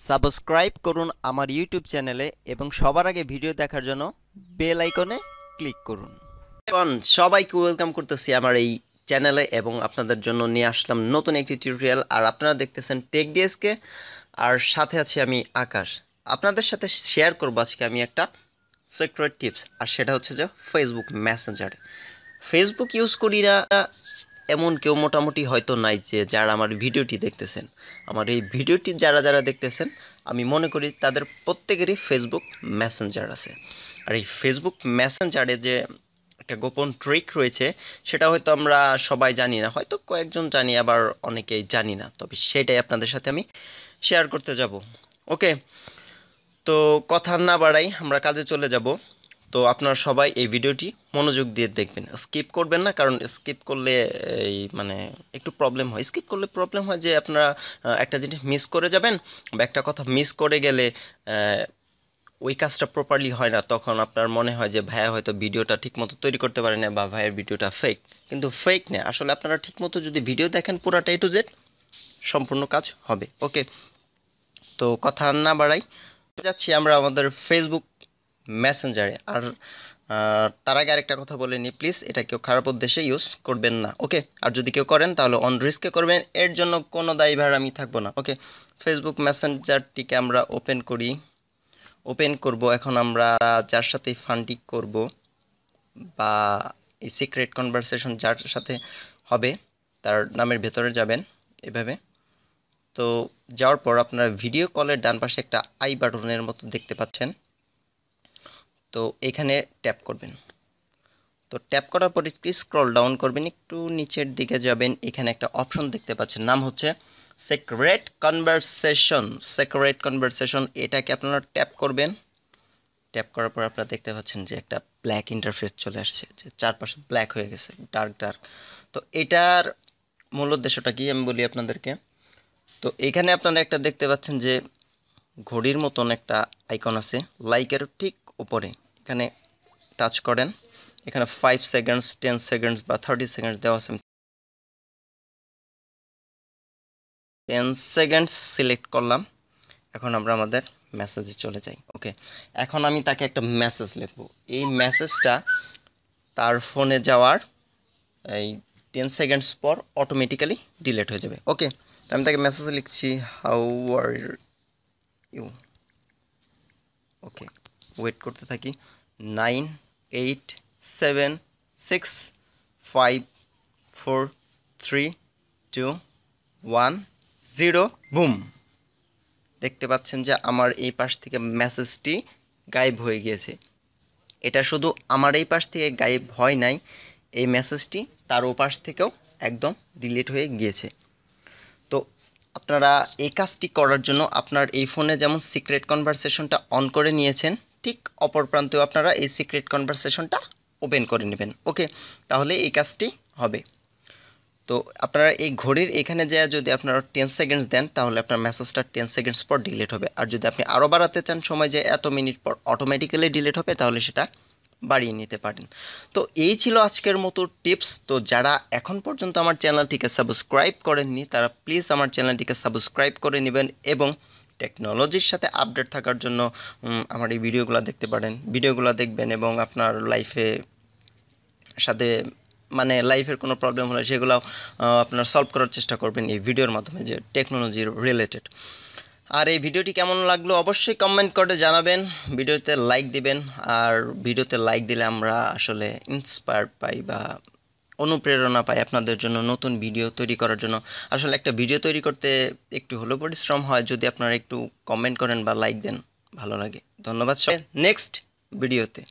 Subscribe করুন আমার YouTube চ্যানেলে এবং সবার আগে ভিডিও দেখার জন্য বেল আইকনে ক্লিক করুন। এখন সবাইকে ওয়েলকাম করতেছি আমার এই চ্যানেলে এবং আপনাদের জন্য নিয়ে আসলাম নতুন একটি টিউটোরিয়াল। আর আপনারা দেখতেছেন টেক ডিএসকে, আর সাথে আছি আমি আকাশ। আপনাদের সাথে শেয়ার করবো আজকে আমি একটা সিক্রেট টিপস, আর সেটা হচ্ছে যে ফেসবুক মেসেঞ্জার। ফেসবুক ইউজ করি না এমন কেউ মোটামুটি হয়তো নাই যে যারা আমার ভিডিওটি দেখতেছেন। আমার এই ভিডিওটি যারা যারা দেখতেছেন আমি মনে করি তাদের প্রত্যেকেরই ফেসবুক মেসেঞ্জার আছে। আর এই ফেসবুক মেসেঞ্জারে যে একটা গোপন ট্রিক রয়েছে সেটা হয়তো আমরা সবাই জানি না, হয়তো কয়েকজন জানি, আবার অনেকেই জানি না। তবে সেটাই আপনাদের সাথে আমি শেয়ার করতে যাব। ওকে, তো কথা না বাড়াই আমরা কাজে চলে যাব। তো আপনারা সবাই এই ভিডিওটি মনোযোগ দিয়ে দেখবেন, স্কিপ করবেন না, কারণ স্কিপ করলে এই মানে একটু প্রবলেম হয়। স্কিপ করলে প্রবলেম হয় যে আপনারা একটা জিনিস মিস করে যাবেন, বা একটা কথা মিস করে গেলে ওই কাজটা প্রপারলি হয় না। তখন আপনার মনে হয় যে ভাইয়া হয়তো ভিডিওটা ঠিকমতো তৈরি করতে পারে না, বা ভাইয়ের ভিডিওটা ফেক। কিন্তু ফেক না, আসলে আপনারা ঠিকমতো যদি ভিডিও দেখেন পুরাটা এ টু জেড সম্পূর্ণ কাজ হবে। ওকে, তো কথা না বাড়াই যাচ্ছি আমরা আমাদের ফেসবুক মেসেঞ্জারে। আর তার আগে আরেকটা কথা বলে নিই, প্লিজ এটা কেউ খারাপ উদ্দেশ্যে ইউজ করবেন না। ওকে, আর যদি কেউ করেন তাহলে অন রিস্কে করবেন, এর জন্য কোনো দায়ভার আমি থাকবো না। ওকে, ফেসবুক মেসেঞ্জারটিকে আমরা ওপেন করব। এখন আমরা যার সাথে ফান্ডিং করব বা এই সিক্রেট কনভারসেশন যার সাথে হবে তার নামের ভেতরে যাবেন এভাবে। তো যাওয়ার পর আপনারা ভিডিও কলের ডান পাশে একটা আই বাটনের মতো দেখতে পাচ্ছেন, তো এখানে ট্যাপ করবেন। তো ট্যাপ করার পর একটু স্ক্রল ডাউন করবেন, একটু নিচের দিকে যাবেন, এখানে একটা অপশন দেখতে পাচ্ছেন, নাম হচ্ছে সিক্রেট কনভারসেশন। এটাকে আপনারা ট্যাপ করবেন। ট্যাপ করার পর আপনারা দেখতে পাচ্ছেন যে একটা ব্ল্যাক ইন্টারফেস চলে আসছে, যে চারপাশে ব্ল্যাক হয়ে গেছে, ডার্ক। তো এটার মূল উদ্দেশ্যটা কি আমি বলি আপনাদেরকে। তো এখানে আপনারা একটা দেখতে পাচ্ছেন যে ঘড়ির মতন একটা আইকন আছে লাইকের ঠিক উপরে, এখানে টাচ করেন। এখানে 5 সেকেন্ডস, 10 সেকেন্ডস বা 30 সেকেন্ডস দেওয়া আছে। 10 সেকেন্ডস সিলেক্ট করলাম। এখন আমরা আমাদের মেসেজে চলে যাই। ওকে, এখন আমি তাকে একটা মেসেজ লিখব। এই মেসেজটা তার ফোনে যাওয়ার এই 10 সেকেন্ডস পর অটোমেটিক্যালি ডিলিট হয়ে যাবে। ওকে, আমি তাকে মেসেজ লিখছি, how are you. Okay, wait করতে থাকি। 9 8 7 6 5 4 3 2 1 0 বুম। দেখতে পাচ্ছেন যে আমার এই পাশ থেকে মেসেজটি গায়েব হয়ে গিয়েছে। এটা শুধু আমার এই পাশ থেকে গায়েব হয় নাই, এই মেসেজটি তার ও পাশ থেকেও একদম ডিলিট হয়ে গিয়েছে। তো আপনারা এই কাজটি করার জন্য আপনার এই ফোনে যেমন সিক্রেট কনভারসেশনটা অন করে নিয়েছেন, ঠিক অপর প্রান্তেও আপনারা এই সিক্রেট কনভারসেশনটা ওপেন করে নেবেন। ওকে, তাহলে এই কাজটি হবে। তো আপনারা এই ঘড়ির এখানে যায় যদি আপনারা 10 সেকেন্ডস দেন তাহলে আপনার মেসেজটা 10 সেকেন্ডস পর ডিলিট হবে। আর যদি আপনি আরও বাড়াতে চান সময়, যে এত মিনিট পর অটোমেটিক্যালি ডিলিট হবে, তাহলে সেটা বাড়িয়ে নিতে পারেন। তো এই ছিল আজকের মতো টিপস। তো যারা এখন পর্যন্ত আমার চ্যানেলটিকে সাবস্ক্রাইব করেননি তারা প্লিজ আমার চ্যানেলটিকে সাবস্ক্রাইব করে নেবেন, এবং টেকনোলজির সাথে আপডেট থাকার জন্য আমার এই ভিডিওগুলো দেখতে পারেন। ভিডিওগুলো দেখবেন এবং আপনার সাথে মানে লাইফের কোনো প্রবলেম হলে সেগুলো আপনারা সলভ করার চেষ্টা করবেন এই ভিডিওর মাধ্যমে, যে টেকনোলজি রিলেটেড। আর এই ভিডিওটি কেমন লাগলো অবশ্যই কমেন্ট করে জানাবেন, ভিডিওতে লাইক দিবেন। আর ভিডিওতে লাইক দিলে আমরা আসলে ইন্সপায়ার পাই বা অনুপ্রেরণা পাই আপনাদের জন্য নতুন ভিডিও তৈরি করার জন্য। আসলে একটা ভিডিও তৈরি করতে একটু হলেও পরিশ্রম হয়, যদি আপনারা একটু কমেন্ট করেন বা লাইক দেন ভালো লাগে। ধন্যবাদ সবাই, নেক্সট ভিডিওতে।